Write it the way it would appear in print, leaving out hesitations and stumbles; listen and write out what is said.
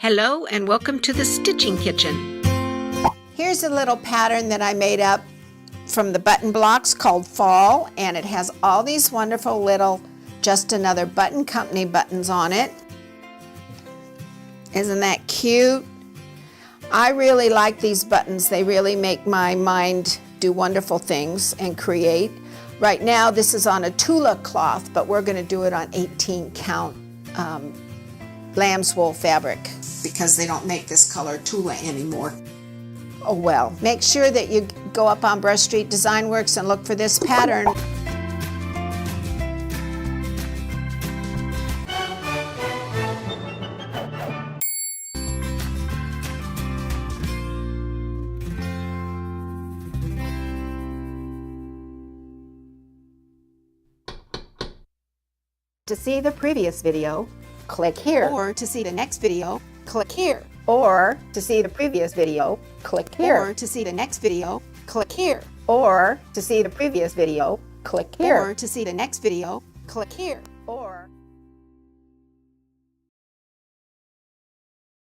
Hello and welcome to the Stitching Kitchen. Here's a little pattern that I made up from the button blocks called Fall, and it has all these wonderful little Just Another Button Company buttons on it. Isn't that cute? I really like these buttons. They really make my mind do wonderful things and create. Right now this is on a Tula cloth, but we're going to do it on 18 count lamb's wool fabric because they don't make this color Tula anymore. Oh well, make sure that you go up on Brush Street Design Works and look for this pattern. To see the previous video, click here. Or to see the next video, click here. Or to see the previous video, click here. Or to see the next video, click here. Or to see the previous video, click here. Or to see the next video, click here. Or